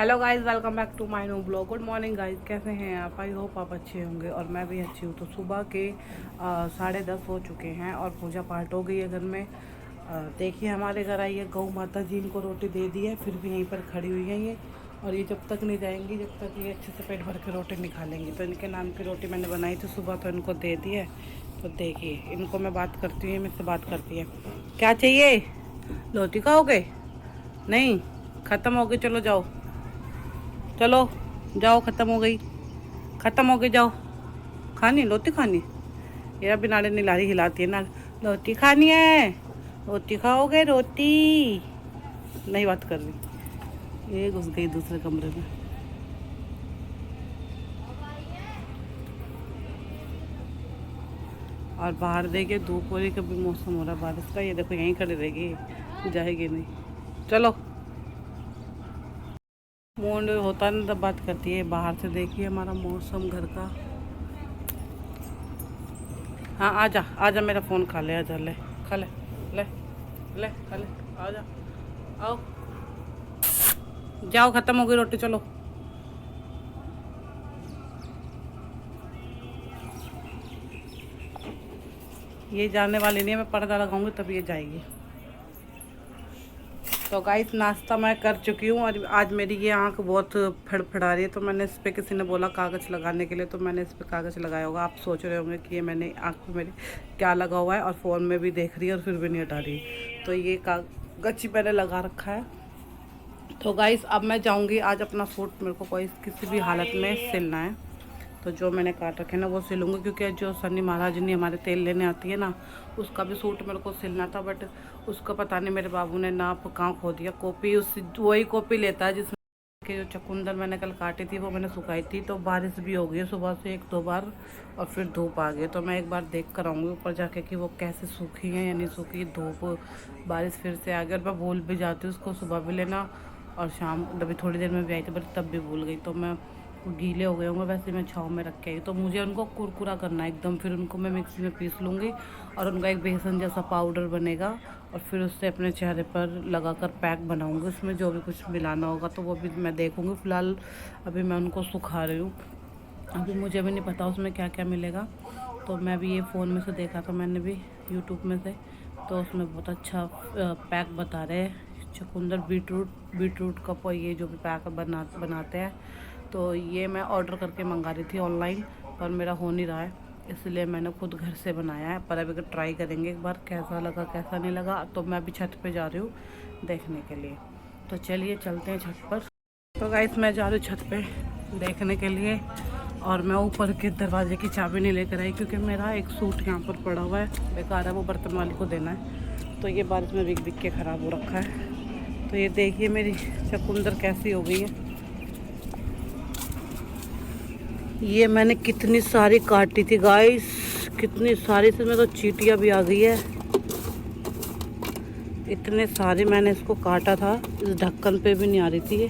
Hello guys, welcome back to my new blog. Good morning guys, कैसे हैं आप? I hope आप अच्छे होंगे और मैं भी अच्छी हूँ। तो सुबह के 10:30 हो चुके हैं और पूजा पाठ हो गई है घर में। देखिए हमारे घर आई है गौ माता जी, इनको रोटी दे दी है, फिर भी यहीं पर खड़ी हुई है ये। और ये जब तक नहीं जाएंगी, जब तक ये अच्छे से पेट भर के रोटी नहीं खा लेंगी। तो इनके नाम की रोटी मैंने बनाई थी सुबह, तो इनको दे दी है। तो देखिए इनको मैं बात करती हूँ, मुझसे बात करती है। क्या चाहिए? रोटी खाओगे? नहीं, ख़त्म हो गई, चलो जाओ, चलो जाओ, ख़त्म हो गई, ख़त्म हो गई, जाओ। खानी रोटी खानी? ये अभी नाड़े निलारी हिलाती है ना। रोटी खानी है, रोटी खाओगे? रोटी नहीं बात कर रही, ये घुस गई दूसरे कमरे में। और बाहर देखिए धूप हो रही, कभी मौसम हो रहा है बारिश का। ये देखो यहीं खड़ी रहेगी, जाएगी नहीं। चलो, मूड होता नहीं तब बात करती है। बाहर से देखिए हमारा मौसम घर का। हाँ आजा आजा, मेरा फ़ोन खा ले, आजा, ले खा ले, ले ले खा ले, आजा, आओ, जाओ, ख़त्म हो गई रोटी, चलो। ये जाने वाली नहीं है, मैं पर्दा लगाऊंगी तब ये जाएगी। तो गाइस नाश्ता मैं कर चुकी हूँ और आज मेरी ये आंख बहुत फड़फड़ा रही है। तो मैंने इस पर, किसी ने बोला कागज़ लगाने के लिए, तो मैंने इस पर कागज़ लगाया होगा। आप सोच रहे होंगे कि ये मैंने आंख पे मेरी क्या लगा हुआ है, और फ़ोन में भी देख रही है और फिर भी नहीं हटा रही। तो ये कागज़ ही मैंने लगा रखा है। तो गाइस अब मैं जाऊँगी, आज अपना सूट मेरे को कोई किसी भी हालत में सिलना है। तो जो मैंने काट रखे ना वो सिलूँगी, क्योंकि जो शनि महाराज ने हमारे तेल लेने आती है ना, उसका भी सूट मेरे को सिलना था। बट उसका पता नहीं मेरे बाबू ने नाप कहाँ खो दिया। कॉपी उस वही कॉपी लेता है जिसमें कि जो चकुंदर मैंने कल काटी थी वो मैंने सुखाई थी। तो बारिश भी हो गई है सुबह से 1-2 बार, और फिर धूप आ गई। तो मैं एक बार देख कर आऊँगी ऊपर जाके कि वो कैसे सूखी हैं या नहीं सूखी। धूप बारिश फिर से आ गई, और मैं भूल भी जाती हूँ उसको सुबह भी लेना, और शाम अभी थोड़ी देर में भी आई थी बट तब भी भूल गई। तो मैं गीले हो गए होंगे, वैसे मैं छाँव में रख के आई। तो मुझे उनको कुरकुरा करना है एकदम। फिर उनको मैं मिक्सी में पीस लूँगी और उनका एक बेसन जैसा पाउडर बनेगा, और फिर उससे अपने चेहरे पर लगाकर पैक बनाऊँगी। उसमें जो भी कुछ मिलाना होगा तो वो भी मैं देखूँगी। फ़िलहाल अभी मैं उनको सुखा रही हूँ, अभी मुझे भी नहीं पता उसमें क्या क्या मिलेगा। तो मैं भी ये फ़ोन में से देखा था मैंने भी, यूट्यूब में से। तो उसमें बहुत अच्छा पैक बता रहे हैं। चुकंदर बीटरूट का ये जो भी पैक बनाते हैं। तो ये मैं ऑर्डर करके मंगा रही थी ऑनलाइन, पर मेरा हो नहीं रहा है, इसलिए मैंने खुद घर से बनाया है। पर अभी ट्राई करेंगे एक बार, कैसा लगा कैसा नहीं लगा। तो मैं अभी छत पे जा रही हूँ देखने के लिए। तो चलिए चलते हैं छत पर। तो गाइस मैं जा रही हूँ छत पे देखने के लिए, और मैं ऊपर के दरवाजे की चाबी नहीं लेकर आई, क्योंकि मेरा एक सूट यहाँ पर पड़ा हुआ है बेकार है, वो बर्तन वाली को देना है। तो ये बारिश में बिक बिक के ख़राब हो रखा है। तो ये देखिए मेरी चकुंदर कैसी हो गई है। ये मैंने कितनी सारी काटी थी गाइस, कितनी सारी, इसमें तो चींटियाँ भी आ गई है। इतने सारे मैंने इसको काटा था, इस ढक्कन पे भी नहीं आ रही थी ये,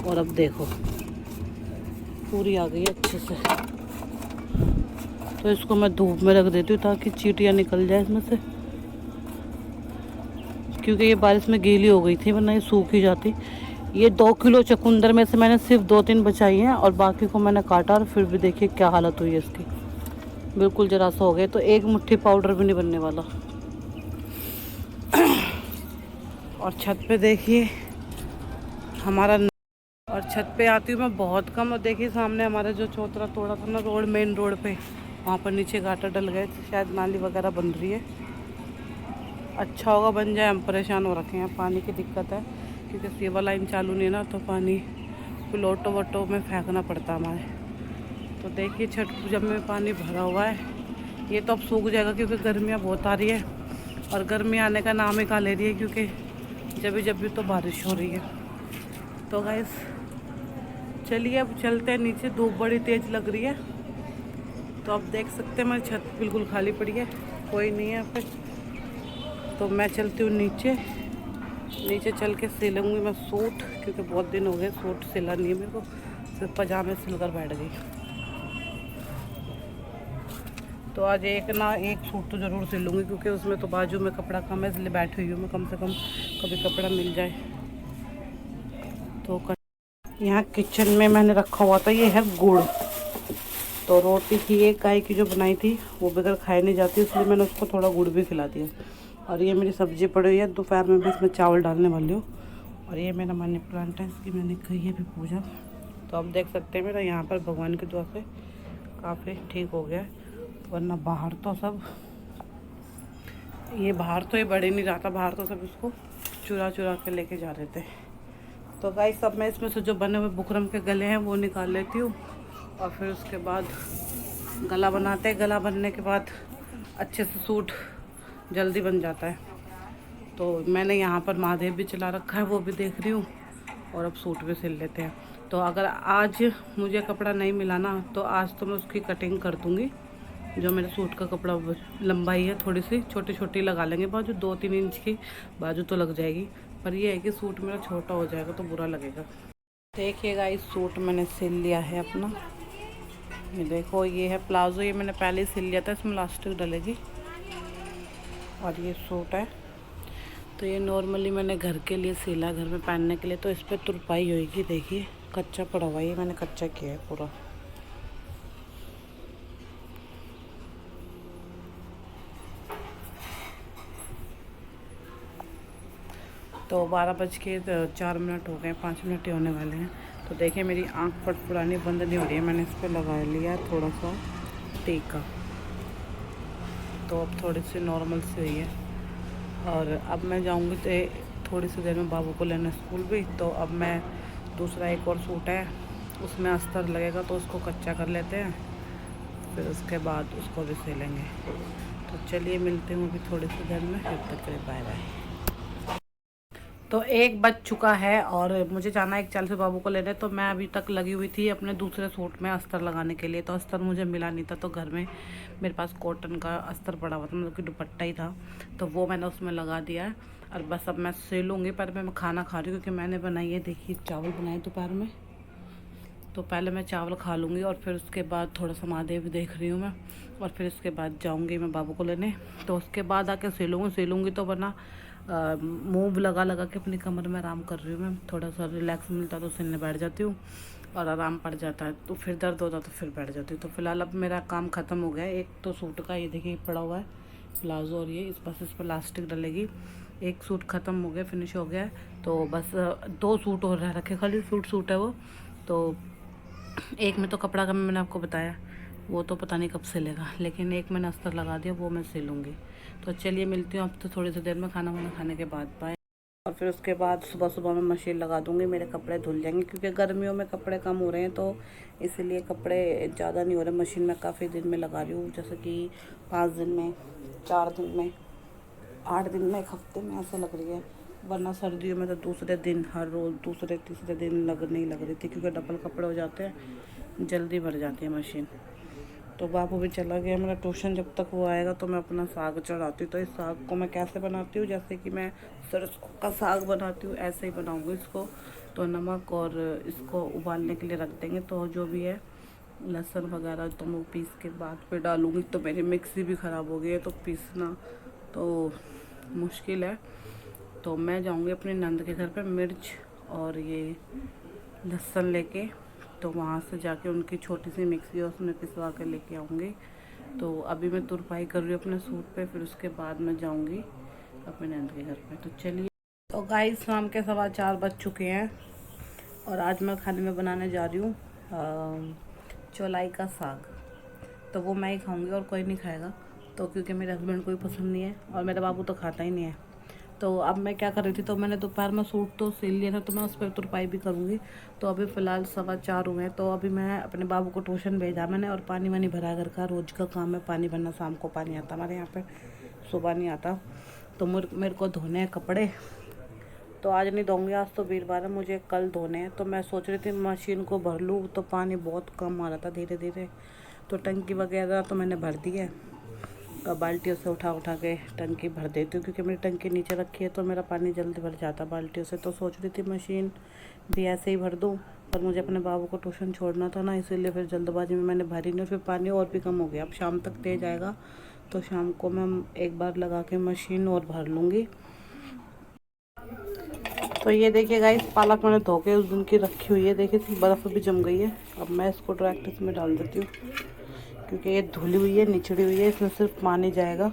और अब देखो पूरी आ गई है अच्छे से। तो इसको मैं धूप में रख देती हूँ ताकि चींटियाँ निकल जाए इसमें से, क्योंकि ये बारिश में गीली हो गई थी, वरना ये सूख ही जाती। ये 2 किलो चकुंदर में से मैंने सिर्फ 2-3 बचाई हैं, और बाकी को मैंने काटा, और फिर भी देखिए क्या हालत हुई है इसकी, बिल्कुल जरा सा हो गए। तो एक मुट्ठी पाउडर भी नहीं बनने वाला। और छत पे देखिए हमारा, और छत पे आती हूँ मैं बहुत कम। और देखिए सामने हमारा जो चौतरा तोड़ा था ना रोड, मेन रोड पे, वहाँ पर नीचे गाटर डल गए, शायद नाली वगैरह बन रही है। अच्छा होगा बन जाए, हम परेशान हो रखे हैं, पानी की दिक्कत है, क्योंकि सेवा लाइन चालू नहीं है ना, तो पानी लोटो वोटो में फेंकना पड़ता है हमारे। तो देखिए छठ पूजा में पानी भरा हुआ है। ये तो अब सूख जाएगा, क्योंकि गर्मियाँ बहुत आ रही है, और गर्मी आने का नाम ही कहाँ ले रही है, क्योंकि जब भी तो बारिश हो रही है। तो गाइस चलिए अब चलते हैं नीचे, धूप बड़ी तेज़ लग रही है। तो आप देख सकते हैं मेरी छत बिल्कुल खाली पड़ी है, कोई नहीं है यहाँ पे। तो मैं चलती हूँ नीचे, नीचे चल के सिलूँगी मैं सूट, क्योंकि बहुत दिन हो गए सूट सिला नहीं है मेरे को, सिर्फ पजामे सिलकर बैठ गई। तो आज एक सूट तो ज़रूर सिलूँगी, क्योंकि उसमें तो बाजू में कपड़ा कम है, इसलिए बैठी हुई हूँ मैं, कम से कम कभी कपड़ा मिल जाए। तो यहाँ किचन में मैंने रखा हुआ था, ये है गुड़। तो रोटी थी एक गाय की जो बनाई थी, वो बगैर खाई नहीं जाती, इसलिए मैंने उसको थोड़ा गुड़ भी खिला दिया। और ये मेरी सब्ज़ी पड़ी हुई है, दोपहर में भी इसमें चावल डालने वाली हूँ। और ये मेरा मनी प्लांट है, इसकी मैंने की है भी पूजा। तो आप देख सकते हैं मेरा यहाँ पर भगवान की दुआ से काफ़ी ठीक हो गया है, वरना बाहर तो सब ये बड़े नहीं रहा था, बाहर तो सब इसको चुरा चुरा के लेके जा रहे थे। तो गाइस सब मैं इसमें से जो बने हुए बुकरम के गले हैं वो निकाल लेती हूँ, और फिर उसके बाद गला बनाते हैं। गला बनने के बाद अच्छे से सूट जल्दी बन जाता है। तो मैंने यहाँ पर महादेव भी चला रखा है, वो भी देख रही हूँ, और अब सूट भी सिल लेते हैं। तो अगर आज मुझे कपड़ा नहीं मिला ना, तो आज तो मैं उसकी कटिंग कर दूँगी। जो मेरे सूट का कपड़ा लंबाई है, थोड़ी सी छोटी छोटी लगा लेंगे बाजू, 2-3 इंच की बाजू तो लग जाएगी। पर ये है कि सूट मेरा छोटा हो जाएगा तो बुरा लगेगा। देखिएगा इस सूट मैंने सिल लिया है अपना। ये देखो, ये है प्लाजो, ये मैंने पहले ही सिल लिया था, इसमें इलास्टिक डलेगी। और ये सूट है, तो ये नॉर्मली मैंने घर के लिए सिला, घर में पहनने के लिए। तो इस पर तुरपाई होगी, देखिए कच्चा पड़ा हुआ है, ये मैंने कच्चा किया है पूरा। तो 12:04 हो गए, 5 मिनट ही होने वाले हैं। तो देखिए मेरी आँख फटफड़ानी बंद नहीं हो रही है, मैंने इस पर लगा लिया थोड़ा सा टीका। तो अब थोड़ी सी नॉर्मल से हुई है। और अब मैं जाऊंगी तो थोड़ी सी देर में बाबू को लेना स्कूल भी। तो अब मैं दूसरा एक और सूट है, उसमें अस्तर लगेगा, तो उसको कच्चा कर लेते हैं, फिर उसके बाद उसको भी सिलेंगे। तो चलिए मिलते हैं अभी थोड़ी सी देर में, तब तक के लिए बाय बाय। तो 1 बज चुका है और मुझे जाना है 1:40 बाबू को लेने। तो मैं अभी तक लगी हुई थी अपने दूसरे सूट में अस्तर लगाने के लिए। तो अस्तर मुझे मिला नहीं था, तो घर में मेरे पास कॉटन का अस्तर पड़ा हुआ था, मतलब कि दुपट्टा ही था, तो वो मैंने उसमें लगा दिया है। और बस अब मैं सिलूँगी, पर मैं खाना खा रही हूँ क्योंकि मैंने बनाई है, देखिए चावल बनाए दोपहर में। तो पहले मैं चावल खा लूँगी और फिर उसके बाद थोड़ा सा महादेव देख रही हूँ मैं, और फिर उसके बाद जाऊँगी मैं बाबू को लेने। तो उसके बाद आके सिलूँगी तो वरना मूव लगा लगा के अपनी कमर में आराम कर रही हूँ मैं। थोड़ा सा रिलैक्स मिलता तो सिलने बैठ जाती हूँ, और आराम पड़ जाता है तो फिर दर्द होता तो फिर बैठ जाती हूँ। तो फिलहाल अब मेरा काम ख़त्म हो गया है। एक तो सूट का ये देखिए पड़ा हुआ है प्लाजो, और ये इस पर इलास्टिक डलेगी। एक सूट ख़त्म हो गया, फिनिश हो गया है। तो बस 2 सूट और रह रखे, खाली सूट है वो। तो एक में तो कपड़ा का मैंने आपको बताया, वो तो पता नहीं कब सिलेगा, लेकिन एक मैंने अस्तर लगा दिया, वो मैं सिलूँगी। तो चलिए मिलती हूँ अब तो थोड़ी सी देर में, खाना वाना खाने के बाद बाय। और फिर उसके बाद सुबह सुबह मैं मशीन लगा दूँगी, मेरे कपड़े धुल जाएंगे, क्योंकि गर्मियों में कपड़े कम हो रहे हैं, तो इसीलिए कपड़े ज़्यादा नहीं हो रहे। मशीन में काफ़ी दिन में लगा रही हूँ, जैसे कि 5 दिन में, 4 दिन में, 8 दिन में, 1 हफ्ते में ऐसा लग रही है। वरना सर्दियों में तो दूसरे दिन, हर रोज़ दूसरे तीसरे दिन नहीं लग रही थी, क्योंकि डबल कपड़े हो जाते हैं, जल्दी भर जाती है मशीन। तो बाबू भी चला गया मेरा ट्यूशन, जब तक वो आएगा तो मैं अपना साग चढ़ाती हूँ। तो इस साग को मैं कैसे बनाती हूँ, जैसे कि मैं सरसों का साग बनाती हूँ ऐसे ही बनाऊँगी इसको। तो नमक और इसको उबालने के लिए रख देंगे। तो जो भी है लहसुन वगैरह तो मैं पीस के बाद पे डालूँगी। तो मेरी मिक्सी भी ख़राब हो गई है, तो पीसना तो मुश्किल है। तो मैं जाऊँगी अपनी नंद के घर पे मिर्च और ये लहसुन लेके, तो वहाँ से जाके उनकी छोटी सी मिक्सी है उसमें पिसवा के लेके आऊँगी। तो अभी मैं तुरपाई कर रही हूँ अपने सूट पे, फिर उसके बाद मैं जाऊँगी अपने नंद के घर पे। तो चलिए, तो गाइस शाम के 4:15 बज चुके हैं, और आज मैं खाने में बनाने जा रही हूँ चौलाई का साग। तो वो मैं ही खाऊँगी और कोई नहीं खाएगा, तो क्योंकि मेरे हस्बैंड को भी पसंद नहीं है और मेरा बाबू तो खाता ही नहीं है। तो अब मैं क्या कर रही थी, तो मैंने दोपहर में सूट तो सिल लिया था, तो मैं उस पर तुरपाई भी करूँगी। तो अभी फ़िलहाल 4:15 हुए हैं, तो अभी मैं अपने बाबू को ट्यूशन भेजा मैंने, और पानी वानी भरा घर का रोज़ का काम है, पानी भरना। शाम को पानी आता हमारे यहाँ पे, सुबह नहीं आता। तो मेरे को धोने हैं कपड़े, तो आज नहीं धोऊंगी, आज तो वीरवार है, मुझे कल धोने हैं। तो मैं सोच रही थी मशीन को भर लूँ, तो पानी बहुत कम आ रहा था धीरे धीरे। तो टंकी वगैरह तो मैंने भर दी है, बाल्टियों से उठा के टंकी भर देती हूँ, क्योंकि मेरी टंकी नीचे रखी है तो मेरा पानी जल्दी भर जाता है बाल्टियों से। तो सोच रही थी मशीन भी ऐसे ही भर दूँ, पर मुझे अपने बाबू को ट्यूशन छोड़ना था ना, इसीलिए फिर जल्दबाजी में मैंने भरी नहीं, फिर पानी और भी कम हो गया। अब शाम तक तेज आएगा, तो शाम को मैं एक बार लगा के मशीन और भर लूँगी। तो तो ये देखिए गाइस, पालक मैंने धो के उस दिन की रखी हुई है। देखिए बर्फ़ भी जम गई है। अब मैं इसको डायरेक्ट इसमें डाल देती हूँ, क्योंकि ये धुली हुई है, निचड़ी हुई है, इसमें सिर्फ पानी जाएगा।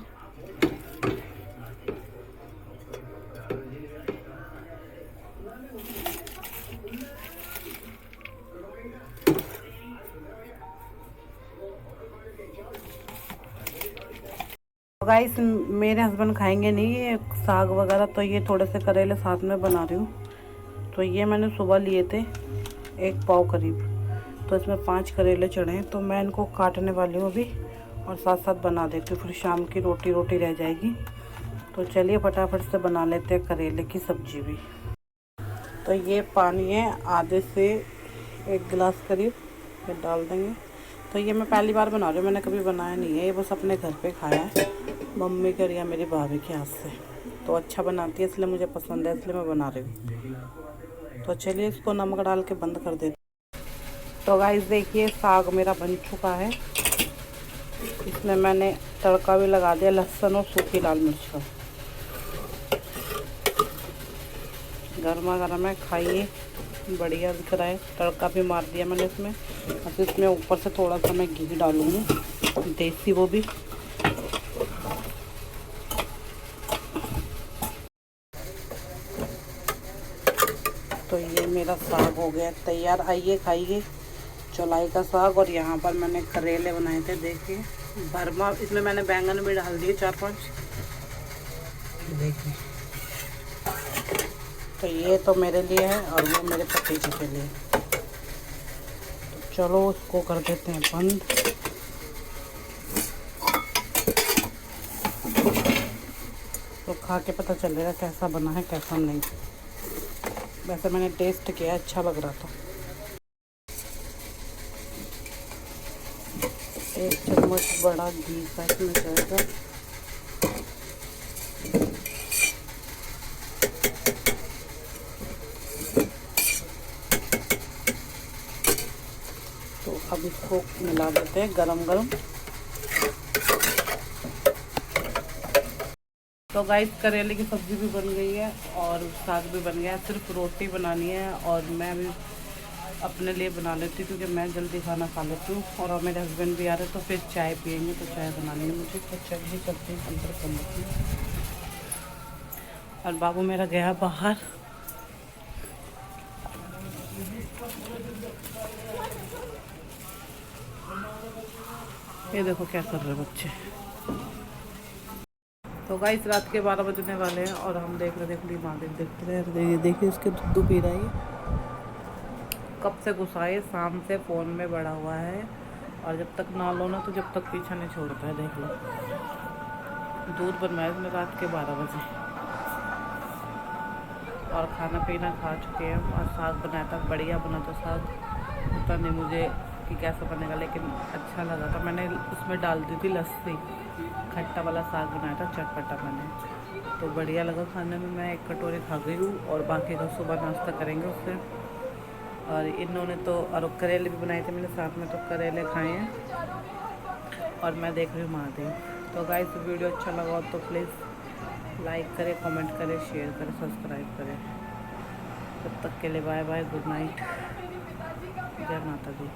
गाइस मेरे हस्बैंड खाएंगे नहीं ये साग वगैरह, तो ये थोड़े से करेले साथ में बना रही हूँ। तो ये मैंने सुबह लिए थे 1 पाव करीब, तो इसमें 5 करेले चढ़े हैं, तो मैं इनको काटने वाली हूँ अभी और साथ साथ बना देती हूँ, फिर शाम की रोटी रोटी रह जाएगी। तो चलिए फटाफट से बना लेते हैं करेले की सब्जी भी। तो ये पानी है आधे से 1 गिलास करीब, फिर डाल देंगे। तो ये मैं पहली बार बना रही हूँ, मैंने कभी बनाया नहीं है, ये बस अपने घर पे खाया है मम्मी के या मेरी भाभी के हाथ से। तो अच्छा बनाती है, इसलिए मुझे पसंद है, इसलिए मैं बना रही हूँ। तो चलिए इसको नमक डाल के बंद कर देते। तो गाइस देखिए साग मेरा बन चुका है। इसमें मैंने तड़का भी लगा दिया लहसुन और सूखी लाल मिर्च का। गर्मा गर्म है, खाइए, बढ़िया दिख रहा है। तड़का भी मार दिया मैंने इसमें। अब इसमें ऊपर से थोड़ा सा मैं घी डालूँगी देसी, वो भी। तो ये मेरा साग हो गया तैयार, आइए खाइए चौलाई का साग। और यहाँ पर मैंने करेले बनाए थे, देखिए भरमा। इसमें मैंने बैंगन भी डाल दिए 4-5, देखिए। तो ये तो मेरे लिए है और वो मेरे पति जी के लिए। तो चलो इसको कर देते हैं बंद। तो खा के पता चलेगा कैसा बना है कैसा नहीं। वैसे मैंने टेस्ट किया, अच्छा लग रहा था। 1 चम्मच बड़ा घी का इसमें जाएगा। तो अब इसको मिला देते हैं गरम गरम। तो गाइस करेले की सब्ज़ी भी बन गई है और साग भी बन गया है, सिर्फ रोटी बनानी है। और मैं भी अपने लिए बना लेती हूँ, क्योंकि मैं जल्दी खाना खा लेती हूँ। और मेरे हस्बैंड भी आ रहे तो फिर चाय पियेंगे, तो चाय बनानी है मुझे। तो चलिए चलते हैं अंदर कर लेती हूँ। और बाबू मेरा गया बाहर। ये देखो क्या कर रहे बच्चे। तो गाइस रात के 12 बजने वाले हैं और हम देख रहे महादेव देखते रहे। देखिए इसके दूध पी रहा है, कब से घुसा है, शाम से फ़ोन में बड़ा हुआ है। और जब तक ना लो ना, तो जब तक पीछा नहीं छोड़ता है। देख लो दूध बनवाया इसने रात के 12 बजे। और खाना पीना खा चुके हैं। और साग बनाया था, बढ़िया बना था साग। पता नहीं मुझे कि कैसा बनेगा, लेकिन अच्छा लगा था। मैंने उसमें डाल दी थी लस्सी, खट्टा वाला साग बनाया था, चटपटा मैंने। तो बढ़िया लगा खाने में। मैं 1 कटोरी खा गई हूँ और बाकी का सुबह नाश्ता करेंगे उससे। और इन्होंने तो और करेले भी बनाए थे मैंने साथ में, तो करेले खाए हैं। और मैं देख रही हूँ महादेव। तो गाइस वीडियो अच्छा लगा तो प्लीज़ लाइक करें, कमेंट करें, शेयर करें, सब्सक्राइब करें। तब तक के लिए बाय बाय, गुड नाइट, जय माता दी।